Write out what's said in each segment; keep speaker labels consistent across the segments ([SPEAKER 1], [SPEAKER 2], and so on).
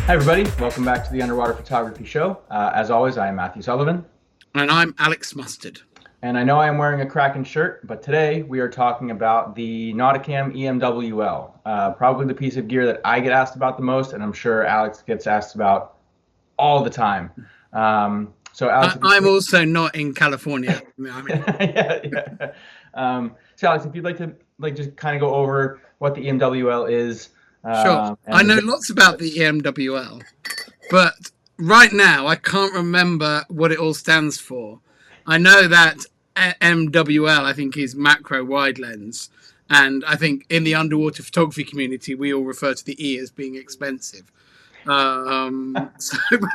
[SPEAKER 1] Hi, everybody. Welcome back to the Underwater Photography Show. As always, I am Matthew Sullivan.
[SPEAKER 2] And I'm Alex Mustard.
[SPEAKER 1] And I know I am wearing a Kraken shirt, but today we are talking about the Nauticam EMWL, probably the piece of gear that I get asked about the most, and I'm sure Alex gets asked about all the time. So, Alex,
[SPEAKER 2] I'm also not in California.
[SPEAKER 1] yeah. So, Alex, if you'd like to just kind of go over what the EMWL is.
[SPEAKER 2] Sure. I know lots about the EMWL, but right now I can't remember what it all stands for. I know that EMWL, I think, is macro wide lens. And I think in the underwater photography community, we all refer to the E as being expensive. So I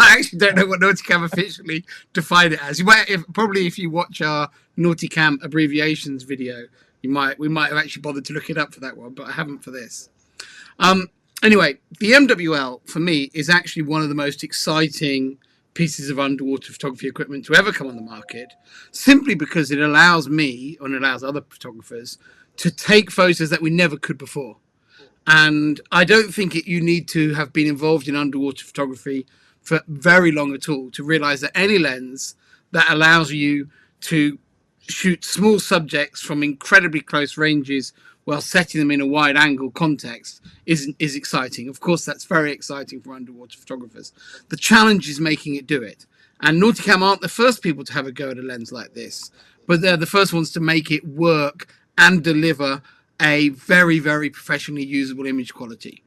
[SPEAKER 2] actually don't know what Nauticam officially defined it as. You might, probably, if you watch our Nauticam abbreviations video, we might have actually bothered to look it up for that one, but I haven't for this. Anyway, the EMWL for me is actually one of the most exciting pieces of underwater photography equipment to ever come on the market, simply because it allows me, and allows other photographers, to take photos that we never could before. And I don't think you need to have been involved in underwater photography for very long at all to realize that any lens that allows you to shoot small subjects from incredibly close ranges while setting them in a wide angle context is exciting. Of course, that's very exciting for underwater photographers. The challenge is making it do it. And Nauticam aren't the first people to have a go at a lens like this, but they're the first ones to make it work and deliver a very, very professionally usable image quality.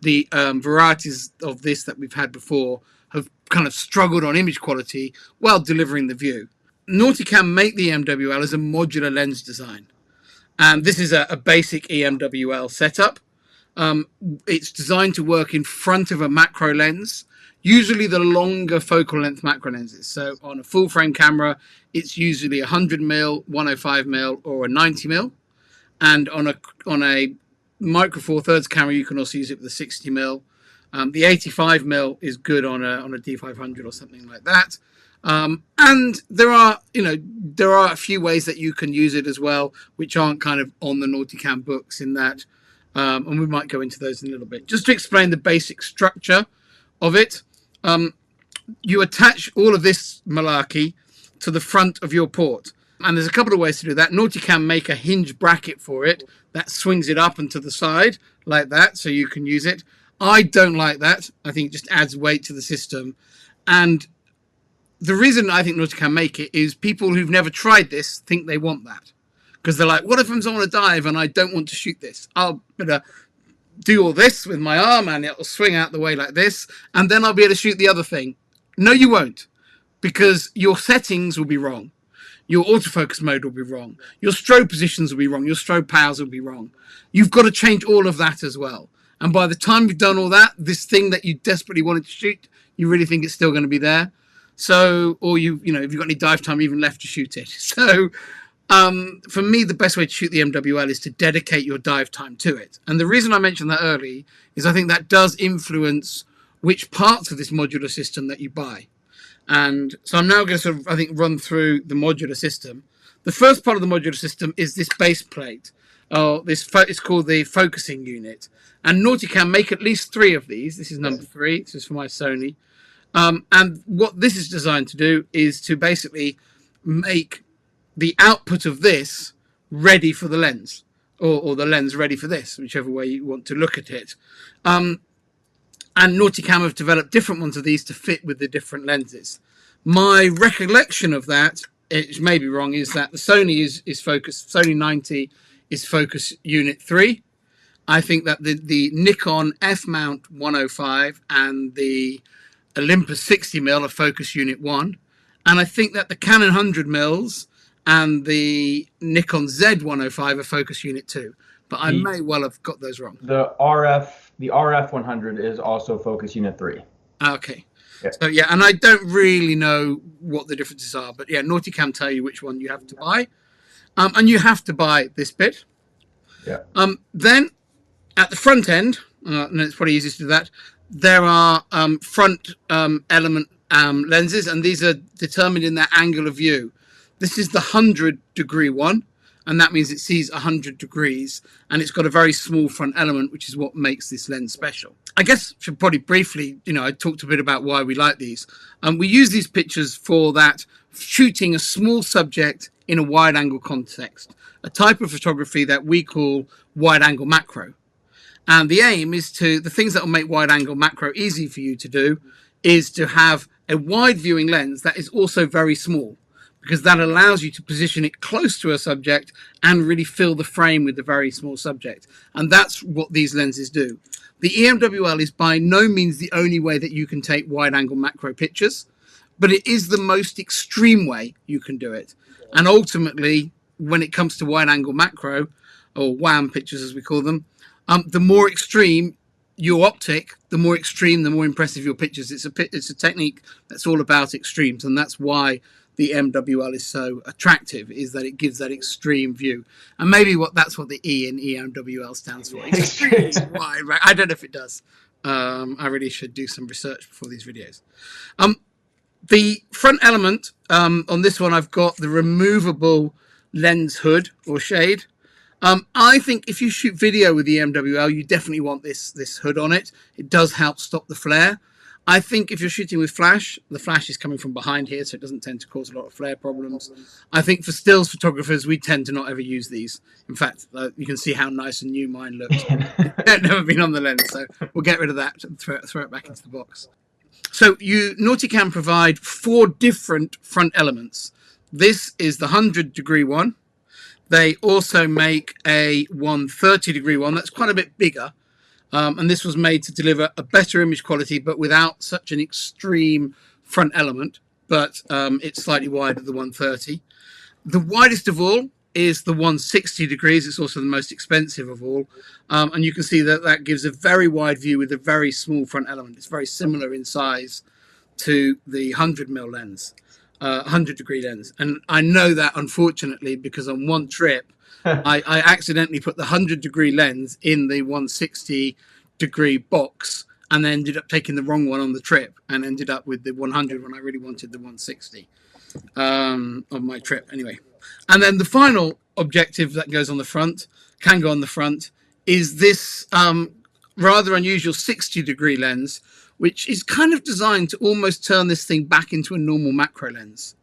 [SPEAKER 2] The varieties of this that we've had before have kind of struggled on image quality while delivering the view. Nauticam make the EMWL as a modular lens design. And this is a basic EMWL setup. It's designed to work in front of a macro lens, usually the longer focal length macro lenses. So on a full frame camera, it's usually 100mm, 105mm, or a 90mm. And on a micro four thirds camera, you can also use it with a 60mm. The 85mm is good on a D500 or something like that. And there are a few ways that you can use it as well, which aren't kind of on the Nauticam books in that. And we might go into those in a little bit. Just to explain the basic structure of it, you attach all of this malarkey to the front of your port. And there's a couple of ways to do that. Nauticam make a hinge bracket for it that swings it up and to the side like that, so you can use it. I don't like that. I think it just adds weight to the system. And the reason I think Nauticam make it is people who've never tried this think they want that. Because they're like, what if I'm on a dive and I don't want to shoot this? I'll do all this with my arm and it'll swing out the way like this, and then I'll be able to shoot the other thing. No, you won't. Because your settings will be wrong. Your autofocus mode will be wrong. Your strobe positions will be wrong. Your strobe powers will be wrong. You've got to change all of that as well. And by the time you've done all that, this thing that you desperately wanted to shoot, you really think it's still going to be there. So, or if you've got any dive time even left to shoot it. So, for me, the best way to shoot the EMWL is to dedicate your dive time to it. And the reason I mentioned that early is I think that does influence which parts of this modular system that you buy. And so I'm now going to sort of, I think, run through the modular system. The first part of the modular system is this base plate. It's called the focusing unit. And Nauticam make at least 3 of these. This is number 3. This is for my Sony. And what this is designed to do is to basically make the output of this ready for the lens, or the lens ready for this, whichever way you want to look at it. And Nauticam have developed different ones of these to fit with the different lenses. My recollection of that, it may be wrong, is that the Sony is focus. Sony 90 is focus unit 3. I think that the Nikon F-mount 105 and the Olympus 60mm are focus unit 1. And I think that the Canon 100mm and the Nikon Z105 are focus unit 2. But I may well have got those wrong.
[SPEAKER 1] The RF 100 is also focus unit 3.
[SPEAKER 2] Okay. Yeah. So yeah, and I don't really know what the differences are, but yeah, Nauticam tell you which one you have to buy. And you have to buy this bit.
[SPEAKER 1] Yeah.
[SPEAKER 2] Then at the front end, and it's probably easiest to do that, there are front element lenses, and these are determined in their angle of view. This is the 100-degree one, and that means it sees 100 degrees, and it's got a very small front element, which is what makes this lens special. I guess should probably briefly, I talked a bit about why we like these. We use these pictures for that shooting a small subject in a wide angle context, a type of photography that we call wide angle macro. And the aim is the things that will make wide angle macro easy for you to do is to have a wide viewing lens that is also very small, because that allows you to position it close to a subject and really fill the frame with the very small subject. And that's what these lenses do. The EMWL is by no means the only way that you can take wide angle macro pictures, but it is the most extreme way you can do it. And ultimately, when it comes to wide angle macro, or WAM pictures as we call them, the more extreme your optic, the more extreme, the more impressive your pictures. It's a technique that's all about extremes, and that's why the EMWL is so attractive, is that it gives that extreme view. And maybe that's what the E in EMWL stands for. Extreme wide, right? I don't know if it does. I really should do some research before these videos. The front element, on this one, I've got the removable lens hood or shade. I think if you shoot video with the EMWL, you definitely want this hood on it. It does help stop the flare. I think if you're shooting with flash, the flash is coming from behind here, so it doesn't tend to cause a lot of flare problems. I think for stills photographers, we tend to not ever use these. In fact, you can see how nice and new mine looks. They've never been on the lens, so we'll get rid of that and throw it back into the box. So Nauticam provide 4 different front elements. This is the 100-degree one. They also make a 130-degree one that's quite a bit bigger. And this was made to deliver a better image quality, but without such an extreme front element. But it's slightly wider, the 130. The widest of all is the 160 degrees. It's also the most expensive of all. And you can see that gives a very wide view with a very small front element. It's very similar in size to the 100mm lens, 100-degree lens. And I know that, unfortunately, because on one trip, I accidentally put the 100-degree lens in the 160-degree box and then ended up taking the wrong one on the trip and ended up with the 100 when I really wanted the 160 on my trip anyway. And then the final objective that goes on the front, can go on the front, is this rather unusual 60-degree lens, which is kind of designed to almost turn this thing back into a normal macro lens.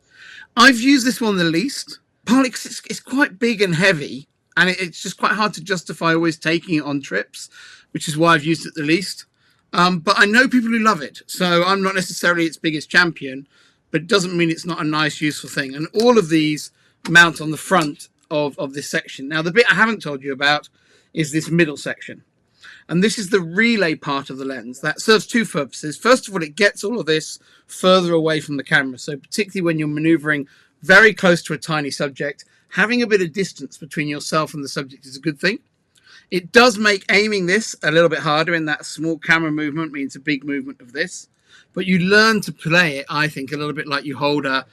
[SPEAKER 2] I've used this one the least, partly because it's quite big and heavy, and it's just quite hard to justify always taking it on trips, which is why I've used it the least. But I know people who love it, so I'm not necessarily its biggest champion, but it doesn't mean it's not a nice, useful thing. And all of these mount on the front of this section. Now, the bit I haven't told you about is this middle section. And this is the relay part of the lens. That serves 2 purposes. First of all, it gets all of this further away from the camera. So particularly when you're maneuvering very close to a tiny subject, having a bit of distance between yourself and the subject is a good thing. It does make aiming this a little bit harder, in that small camera movement means a big movement of this. But you learn to play it, I think, a little bit like you hold a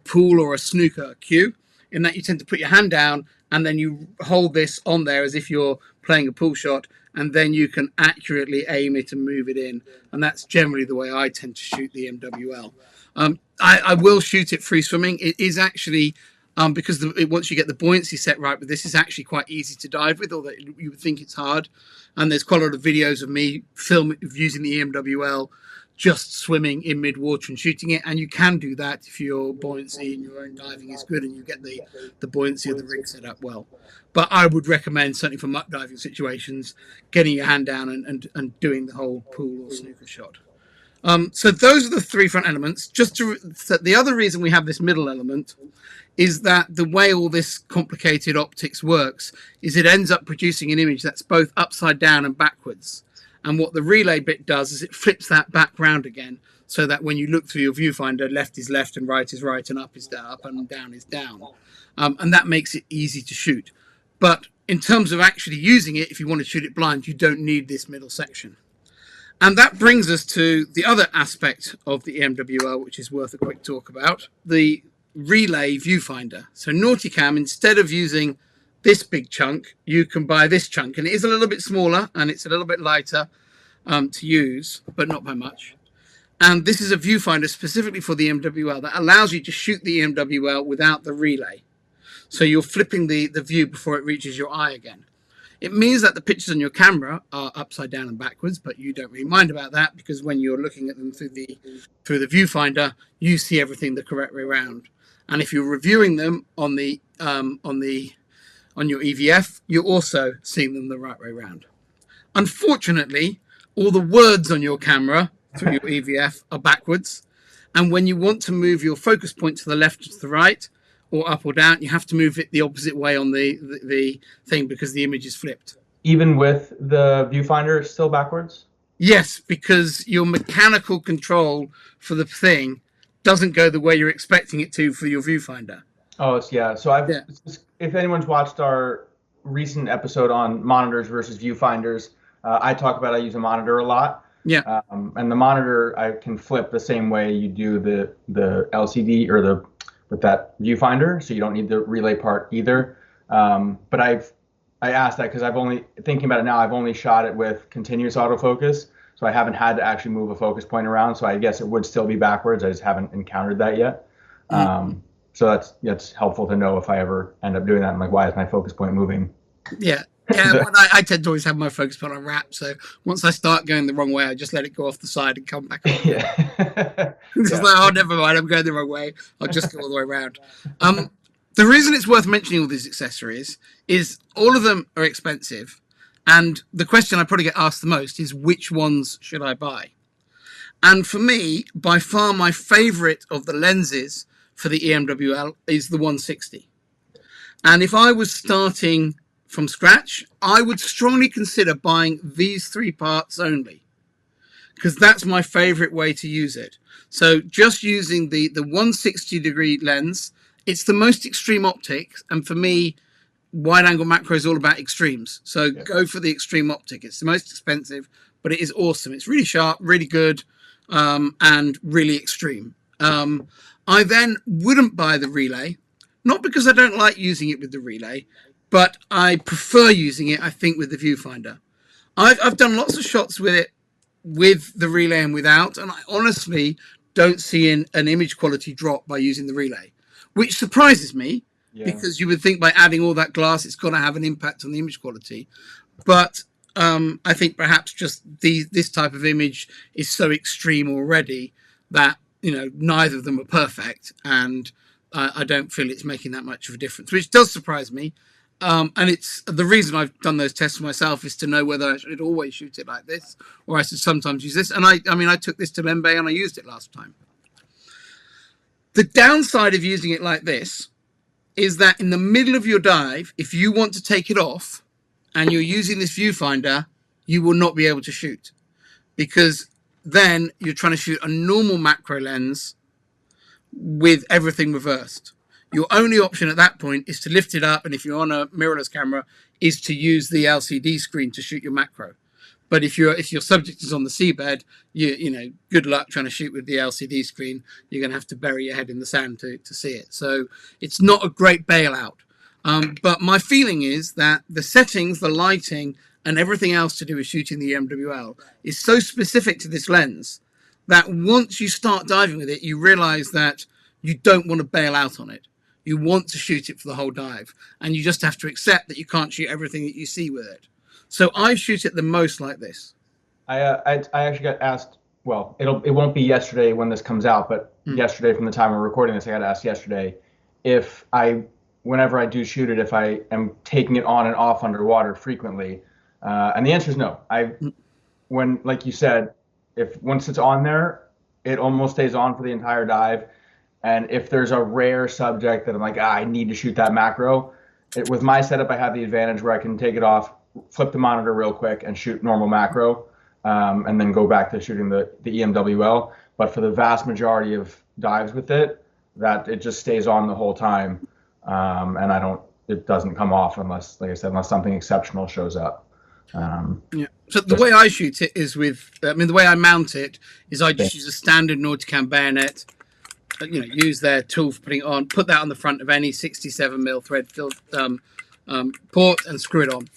[SPEAKER 2] pool or a snooker cue, in that you tend to put your hand down and then you hold this on there as if you're playing a pool shot, and then you can accurately aim it and move it in. And that's generally the way I tend to shoot the EMWL. I will shoot it free swimming. It is actually, because once you get the buoyancy set right with this, is actually quite easy to dive with, although you would think it's hard. And there's quite a lot of videos of me using the EMWL just swimming in mid-water and shooting it. And you can do that if your buoyancy and your own diving is good and you get the buoyancy of the rig set up well. But I would recommend, certainly for muck diving situations, getting your hand down and doing the whole pool or snooker shot. So those are the 3 front elements. The other reason we have this middle element is that the way all this complicated optics works is it ends up producing an image that's both upside down and backwards. And what the relay bit does is it flips that back round again, so that when you look through your viewfinder, left is left and right is right and up is down, up and down is down. And that makes it easy to shoot. But in terms of actually using it, if you want to shoot it blind, you don't need this middle section. And that brings us to the other aspect of the EMWL, which is worth a quick talk about, the relay viewfinder. So Nauticam, instead of using this big chunk, you can buy this chunk. And it is a little bit smaller and it's a little bit lighter to use, but not by much. And this is a viewfinder specifically for the EMWL that allows you to shoot the EMWL without the relay. So you're flipping the view before it reaches your eye again. It means that the pictures on your camera are upside down and backwards, but you don't really mind about that because when you're looking at them through the viewfinder, you see everything the correct way around. And if you're reviewing them on your EVF, you're also seeing them the right way around. Unfortunately, all the words on your camera through your EVF are backwards. And when you want to move your focus point to the left or to the right, or up or down, you have to move it the opposite way on the thing because the image is flipped.
[SPEAKER 1] Even with the viewfinder still backwards?
[SPEAKER 2] Yes, because your mechanical control for the thing doesn't go the way you're expecting it to for your viewfinder.
[SPEAKER 1] Oh, yeah. So if anyone's watched our recent episode on monitors versus viewfinders, I talk about I use a monitor a lot.
[SPEAKER 2] Yeah.
[SPEAKER 1] And the monitor I can flip the same way you do the LCD or with that viewfinder, so you don't need the relay part either. But I asked that because thinking about it now, I've only shot it with continuous autofocus, so I haven't had to actually move a focus point around. So I guess it would still be backwards. I just haven't encountered that yet. So that's helpful to know if I ever end up doing that. I'm like, why is my focus point moving?
[SPEAKER 2] Yeah. Yeah, I tend to always have my focus point on wrap. So once I start going the wrong way, I just let it go off the side and come back on.
[SPEAKER 1] Yeah.
[SPEAKER 2] It's like, oh, never mind, I'm going the wrong way. I'll just go all the way around. The reason it's worth mentioning all these accessories is all of them are expensive. And the question I probably get asked the most is which ones should I buy? And for me, by far my favorite of the lenses for the EMWL is the 160. And if I was starting from scratch, I would strongly consider buying these 3 parts only, because that's my favorite way to use it. So just using the 160-degree lens, it's the most extreme optic, and for me, wide angle macro is all about extremes. So go for the extreme optic. It's the most expensive, but it is awesome. It's really sharp, really good, and really extreme. I then wouldn't buy the relay, not because I don't like using it with the relay, but I prefer using it, I think, with the viewfinder. I've done lots of shots with it, with the relay and without, and I honestly don't see an image quality drop by using the relay, which surprises me, because you would think by adding all that glass, it's going to have an impact on the image quality. But I think perhaps just this type of image is so extreme already that, neither of them are perfect, and I don't feel it's making that much of a difference, which does surprise me. And it's the reason I've done those tests for myself is to know whether I should always shoot it like this or I should sometimes use this. And I took this to Lembe and I used it last time. The downside of using it like this is that in the middle of your dive, if you want to take it off and you're using this viewfinder, you will not be able to shoot, because then you're trying to shoot a normal macro lens with everything reversed. Your only option at that point is to lift it up, and if you're on a mirrorless camera, is to use the LCD screen to shoot your macro. But if your subject is on the seabed, good luck trying to shoot with the LCD screen. You're going to have to bury your head in the sand to see it. So it's not a great bailout. But my feeling is that the settings, the lighting, and everything else to do with shooting the EMWL is so specific to this lens that once you start diving with it, you realize that you don't want to bail out on it. You want to shoot it for the whole dive, and you just have to accept that you can't shoot everything that you see with it. So I shoot it the most like this.
[SPEAKER 1] I actually got asked. Well, it won't be yesterday when this comes out, but yesterday from the time we're recording this, I got asked yesterday if whenever I do shoot it, if I am taking it on and off underwater frequently, and the answer is no. Like you said, once it's on there, it almost stays on for the entire dive. And if there's a rare subject that I'm like, I need to shoot that macro, with my setup, I have the advantage where I can take it off, flip the monitor real quick, and shoot normal macro, and then go back to shooting the EMWL. But for the vast majority of dives with it, that it just stays on the whole time, and it doesn't come off unless, like I said, unless something exceptional shows up.
[SPEAKER 2] So the way I shoot it is the way I mount it is I just use a standard Nauticam bayonet. Use their tool for putting it on, put that on the front of any 67mm thread-filled port and screw it on.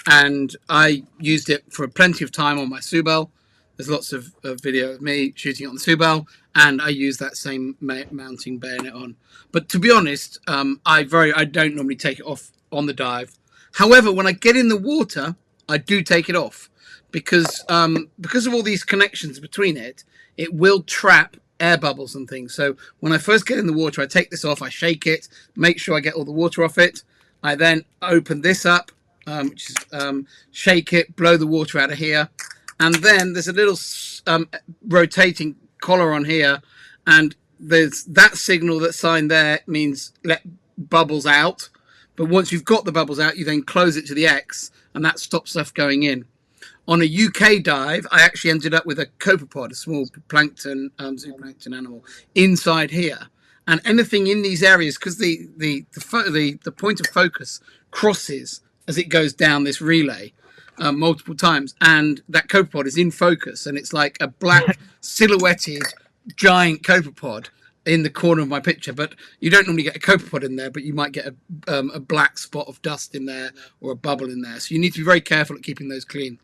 [SPEAKER 2] And I used it for plenty of time on my Subel. There's lots of video of me shooting it on the Subel, and I use that same mounting bayonet on. But to be honest, I don't normally take it off on the dive. However, when I get in the water, I do take it off because of all these connections between it, it will trap air bubbles and things. So when I first get in the water, I take this off, I shake it, make sure I get all the water off it. I then open this up, which is shake it, blow the water out of here, and then there's a little rotating collar on here, and there's that signal that sign there means let bubbles out. But once you've got the bubbles out, you then close it to the X, and that stops stuff going in. On a UK dive, I actually ended up with a copepod, a small plankton, zooplankton animal, inside here. And anything in these areas, because the point of focus crosses as it goes down this relay multiple times, and that copepod is in focus, and it's like a black silhouetted giant copepod in the corner of my picture. But you don't normally get a copepod in there, but you might get a black spot of dust in there or a bubble in there. So you need to be very careful at keeping those clean.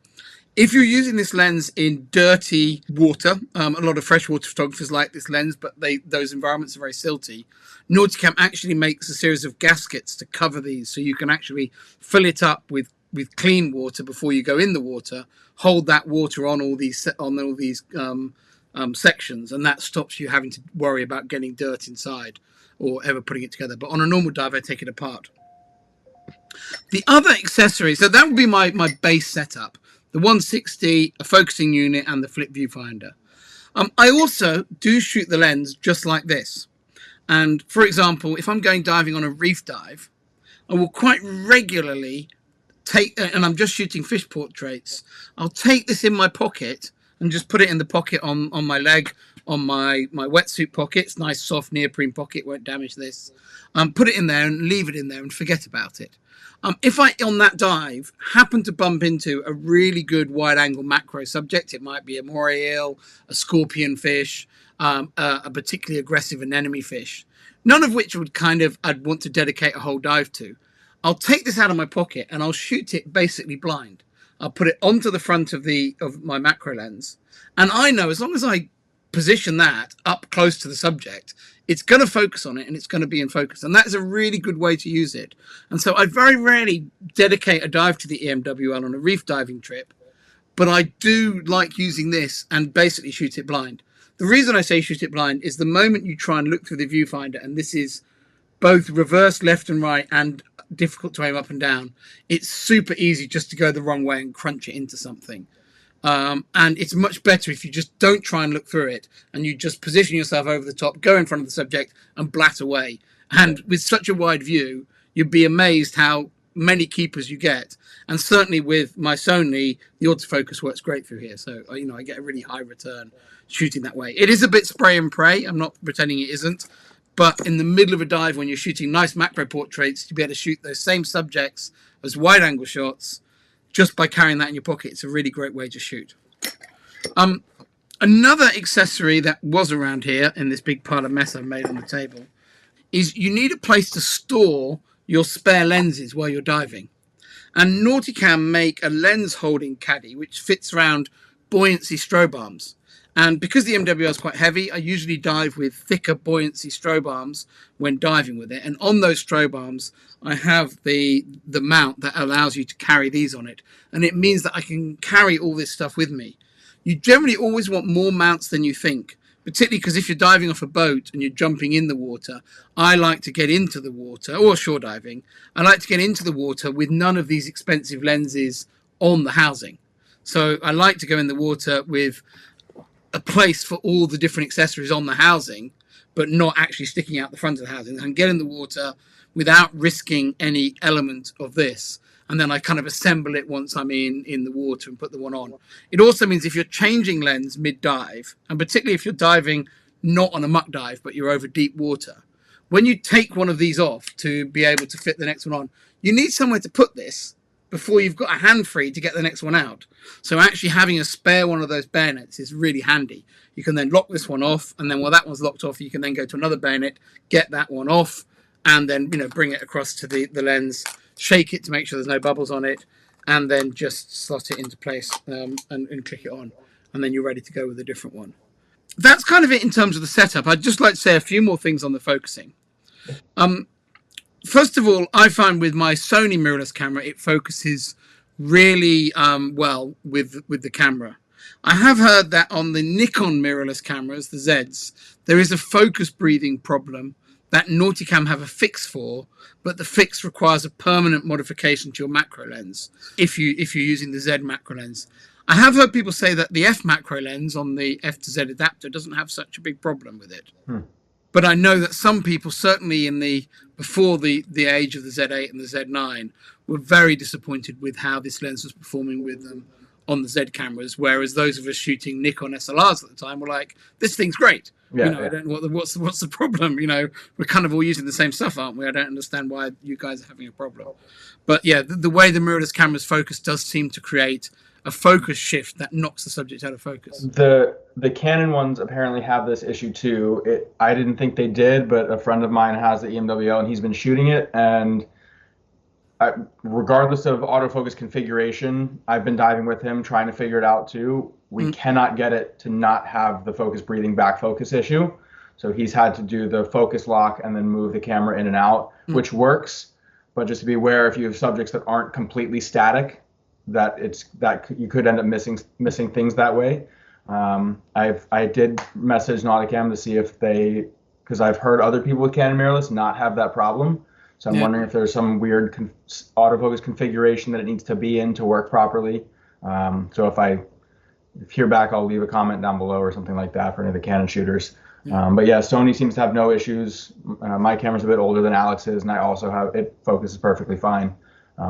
[SPEAKER 2] If you're using this lens in dirty water, a lot of freshwater photographers like this lens, but those environments are very silty. Nauticam actually makes a series of gaskets to cover these, so you can actually fill it up with clean water before you go in the water. Hold that water on all these sections, and that stops you having to worry about getting dirt inside or ever putting it together. But on a normal dive, I take it apart. The other accessories, so that would be my base setup. The 160, a focusing unit, and the flip viewfinder. I also do shoot the lens just like this. And for example, if I'm going diving on a reef dive, I will quite regularly take, and I'm just shooting fish portraits, I'll take this in my pocket and just put it in the pocket on my leg, on my wetsuit pocket. It's nice, soft neoprene pocket, won't damage this. Put it in there and leave it in there and forget about it. If I, on that dive, happen to bump into a really good wide-angle macro subject, it might be a moray eel, a scorpion fish, a particularly aggressive anemone fish, none of which would I'd want to dedicate a whole dive to. I'll take this out of my pocket and I'll shoot it basically blind. I'll put it onto the front of my macro lens, and I know as long as I position that up close to the subject, it's going to focus on it and it's going to be in focus. And that's a really good way to use it. And so I very rarely dedicate a dive to the EMWL on a reef diving trip, but I do like using this and basically shoot it blind. The reason I say shoot it blind is the moment you try and look through the viewfinder, and this is both reverse left and right and difficult to aim up and down, it's super easy just to go the wrong way and crunch it into something. And it's much better if you just don't try and look through it and you just position yourself over the top, go in front of the subject and blat away. And with such a wide view, you'd be amazed how many keepers you get. And certainly with my Sony, the autofocus works great through here. So, I get a really high return shooting that way. It is a bit spray and pray. I'm not pretending it isn't. But in the middle of a dive, when you're shooting nice macro portraits, to be able to shoot those same subjects as wide angle shots, just by carrying that in your pocket, it's a really great way to shoot. Another accessory that was around here in this big pile of mess I've made on the table is you need a place to store your spare lenses while you're diving. And Nauticam make a lens holding caddy which fits around buoyancy strobe arms. And because the EMWL is quite heavy, I usually dive with thicker buoyancy strobe arms when diving with it. And on those strobe arms, I have the mount that allows you to carry these on it. And it means that I can carry all this stuff with me. You generally always want more mounts than you think, particularly because if you're diving off a boat and you're jumping in the water, I like to get into the water, or shore diving, I like to get into the water with none of these expensive lenses on the housing. So I like to go in the water with a place for all the different accessories on the housing, but not actually sticking out the front of the housing, and get in the water without risking any element of this. And then I kind of assemble it once I'm in the water and put the one on. It also means if you're changing lens mid-dive, and particularly if you're diving not on a muck dive, but you're over deep water, when you take one of these off to be able to fit the next one on, you need somewhere to put this before you've got a hand free to get the next one out. So actually having a spare one of those bayonets is really handy. You can then lock this one off, and then while that one's locked off, you can then go to another bayonet, get that one off, and then bring it across to the lens, shake it to make sure there's no bubbles on it, and then just slot it into place and click it on, and then you're ready to go with a different one. That's kind of it in terms of the setup. I'd just like to say a few more things on the focusing. first of all, I find with my Sony mirrorless camera, it focuses really well with the camera. I have heard that on the Nikon mirrorless cameras, the Zs, there is a focus breathing problem that Nauticam have a fix for, but the fix requires a permanent modification to your macro lens if you're using the Z macro lens. I have heard people say that the F macro lens on the F to Z adapter doesn't have such a big problem with it. But I know that some people, certainly in the before the age of the Z8 and the Z9, were very disappointed with how this lens was performing with them on the Z cameras, whereas those of us shooting Nikon SLRs at the time were like, "This thing's great."
[SPEAKER 1] Yeah,
[SPEAKER 2] You know, I don't know what's the problem. You know, we're kind of all using the same stuff, aren't we? I don't understand why you guys are having a problem. But yeah, the way the mirrorless cameras focus does seem to create a focus shift that knocks the subject out of focus.
[SPEAKER 1] The Canon ones apparently have this issue too. I didn't think they did, but a friend of mine has the EMWL and he's been shooting it, and regardless of autofocus configuration, I've been diving with him trying to figure it out too. We cannot get it to not have the focus breathing back focus issue. So he's had to do the focus lock and then move the camera in and out, which works. But just to be aware, if you have subjects that aren't completely static, that you could end up missing things that way. I did message Nauticam to see if because I've heard other people with Canon mirrorless not have that problem. So I'm wondering if there's some weird autofocus configuration that it needs to be in to work properly. So if I hear back, I'll leave a comment down below or something like that for any of the Canon shooters. But yeah, Sony seems to have no issues. My camera's a bit older than Alex's, and I also have it focuses perfectly fine.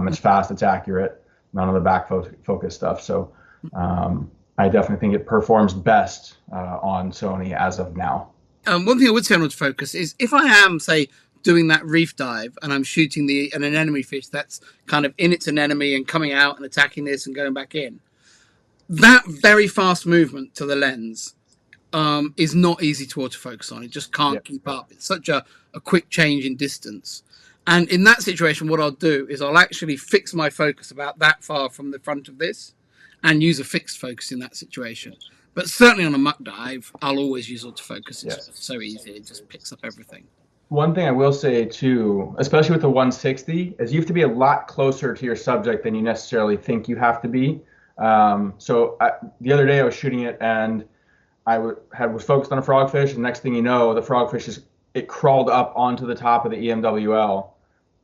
[SPEAKER 1] It's fast, it's accurate, none of the back focus stuff. So I definitely think it performs best on Sony as of now.
[SPEAKER 2] One thing I would say on autofocus is if I am, say, doing that reef dive and I'm shooting an anemone fish that's kind of in its anemone and coming out and attacking this and going back in, that very fast movement to the lens is not easy to autofocus on. It just can't keep up. It's such a quick change in distance. And in that situation, what I'll do is I'll actually fix my focus about that far from the front of this and use a fixed focus in that situation. But certainly on a muck dive, I'll always use autofocus. It's so easy. It just picks up everything.
[SPEAKER 1] One thing I will say too, especially with the 160, is you have to be a lot closer to your subject than you necessarily think you have to be. The other day I was shooting it and I was focused on a frogfish, and next thing you know, the frogfish it crawled up onto the top of the EMWL,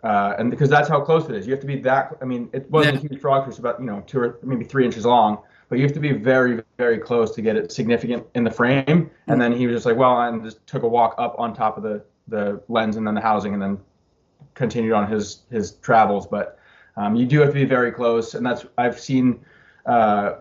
[SPEAKER 1] and because that's how close it is, you have to be that. I mean, it wasn't a huge frogfish, about 2 or maybe 3 inches long, but you have to be very, very close to get it significant in the frame. And then he was just like, well, and just took a walk up on top of the lens and then the housing, and then continued on his travels. But you do have to be very close, and that's I've seen, and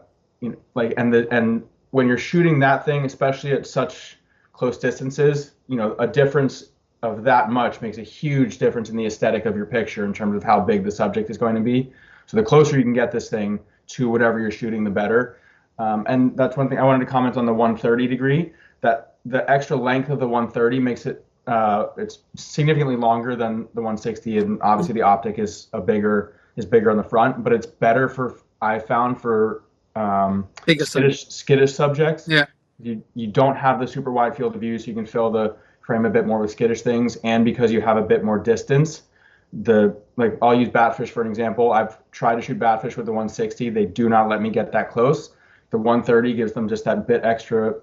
[SPEAKER 1] when you're shooting that thing, especially at such close distances, a difference of that much makes a huge difference in the aesthetic of your picture in terms of how big the subject is going to be. So the closer you can get this thing to whatever you're shooting, the better. And that's one thing I wanted to comment on the 130 degree, that the extra length of the 130 makes it it's significantly longer than the 160, and obviously the optic is bigger on the front, but it's better I found for skittish subjects.
[SPEAKER 2] Yeah,
[SPEAKER 1] you don't have the super wide field of view, so you can fill the frame a bit more with skittish things, and because you have a bit more distance, I'll use batfish for an example. I've tried to shoot batfish with the 160. They do not let me get that close. The 130 gives them just that bit extra,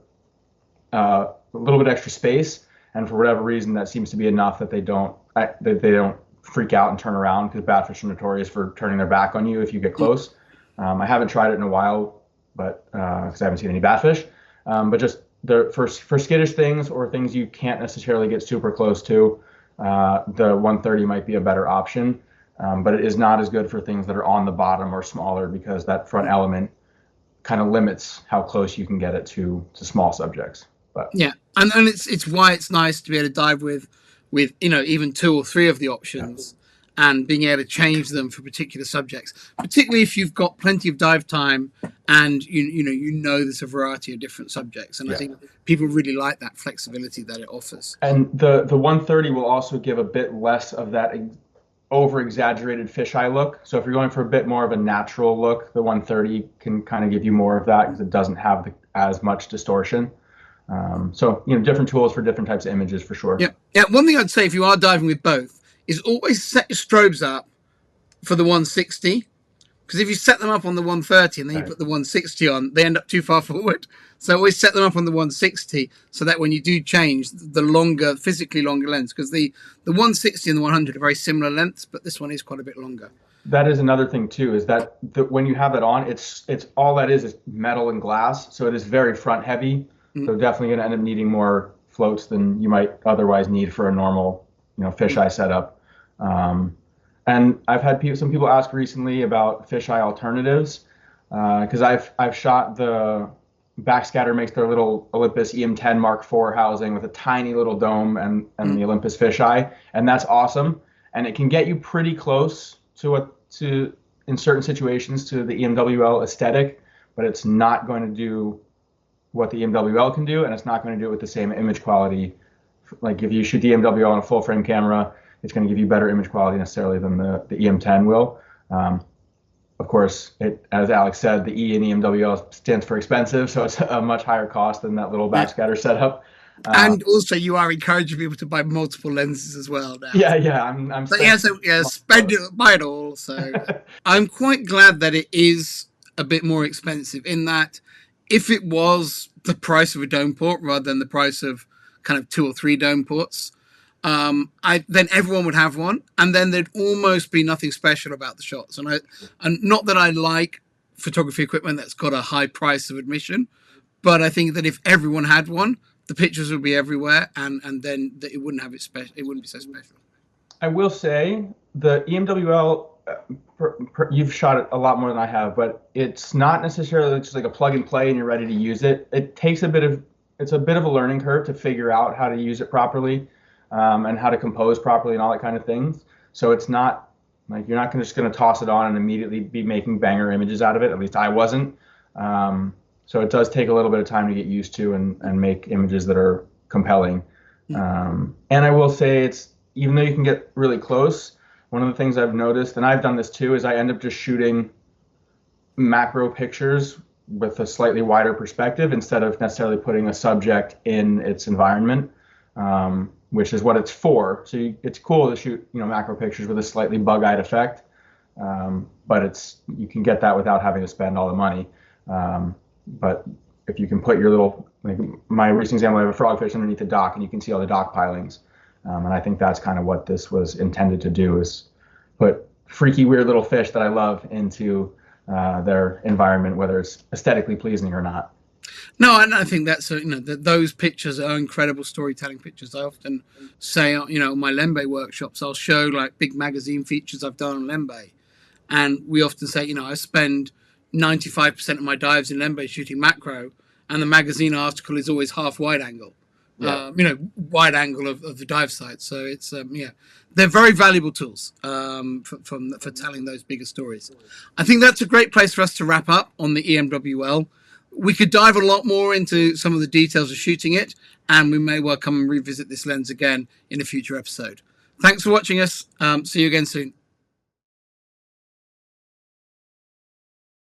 [SPEAKER 1] a little bit extra space. And for whatever reason, that seems to be enough that they don't freak out and turn around, because batfish are notorious for turning their back on you if you get close. I haven't tried it in a while, but because I haven't seen any batfish. But just for skittish things or things you can't necessarily get super close to, the 130 might be a better option. But it is not as good for things that are on the bottom or smaller, because that front element kind of limits how close you can get it to small subjects. But
[SPEAKER 2] yeah, and it's why it's nice to be able to dive with even 2 or 3 of the options, and being able to change them for particular subjects, particularly if you've got plenty of dive time and there's a variety of different subjects. And I think people really like that flexibility that it offers.
[SPEAKER 1] And the 130 will also give a bit less of that over exaggerated fisheye look. So if you're going for a bit more of a natural look, the 130 can kind of give you more of that, because it doesn't have as much distortion. So different tools for different types of images, for sure.
[SPEAKER 2] Yeah. One thing I'd say, if you are diving with both, is always set your strobes up for the 160. Because if you set them up on the 130 and then you put the 160 on, they end up too far forward. So always set them up on the 160 so that when you do change the longer, physically longer lens, because the 160 and the 100 are very similar lengths, but this one is quite a bit longer.
[SPEAKER 1] That is another thing too, is that when you have that on, it's all that is metal and glass, so it is very front heavy. So definitely going to end up needing more floats than you might otherwise need for a normal, fisheye setup. And I've had some people ask recently about fisheye alternatives, because I've shot the Backscatter makes their little Olympus EM10 Mark IV housing with a tiny little dome and the Olympus fisheye, and that's awesome. And it can get you pretty close to in certain situations to the EMWL aesthetic, but it's not going to do what the EMWL can do, and it's not going to do it with the same image quality. Like if you shoot the EMWL on a full frame camera, it's going to give you better image quality necessarily than the EM10 will. Of course, as Alex said, the E in EMWL stands for expensive, so it's a much higher cost than that little backscatter setup.
[SPEAKER 2] And also, you are encouraging people to buy multiple lenses as well now.
[SPEAKER 1] Yeah. I'm
[SPEAKER 2] spend it, buy it all. So I'm quite glad that it is a bit more expensive. In that, if it was the price of a dome port rather than the price of kind of 2 or 3 dome ports, then everyone would have one, and then there'd almost be nothing special about the shots. And not that I like photography equipment that's got a high price of admission, but I think that if everyone had one, the pictures would be everywhere, and then it wouldn't have it wouldn't be so special.
[SPEAKER 1] I will say the EMWL, you've shot it a lot more than I have, but it's not necessarily just like a plug and play and you're ready to use it. It takes it's a bit of a learning curve to figure out how to use it properly, and how to compose properly and all that kind of things. So it's not like you're not just going to toss it on and immediately be making banger images out of it. At least I wasn't. So it does take a little bit of time to get used to and make images that are compelling. And I will say even though you can get really close, one of the things I've noticed, and I've done this too, is I end up just shooting macro pictures with a slightly wider perspective instead of necessarily putting a subject in its environment, which is what it's for. So it's cool to shoot macro pictures with a slightly bug-eyed effect, but you can get that without having to spend all the money. But if you can put your little, like my recent example, I have a frogfish underneath the dock, and you can see all the dock pilings. And I think that's kind of what this was intended to do, is put freaky, weird little fish that I love into their environment, whether it's aesthetically pleasing or not.
[SPEAKER 2] No, and I think that's those pictures are incredible storytelling pictures. I often say, my Lembe workshops, I'll show like big magazine features I've done on Lembe, and we often say, I spend 95% of my dives in Lembe shooting macro, and the magazine article is always half wide angle. Yeah. Wide angle of the dive site. So it's they're very valuable tools for telling those bigger stories. I think that's a great place for us to wrap up on the EMWL. We could dive a lot more into some of the details of shooting it, and we may well come and revisit this lens again in a future episode. Thanks for watching us. See you again soon.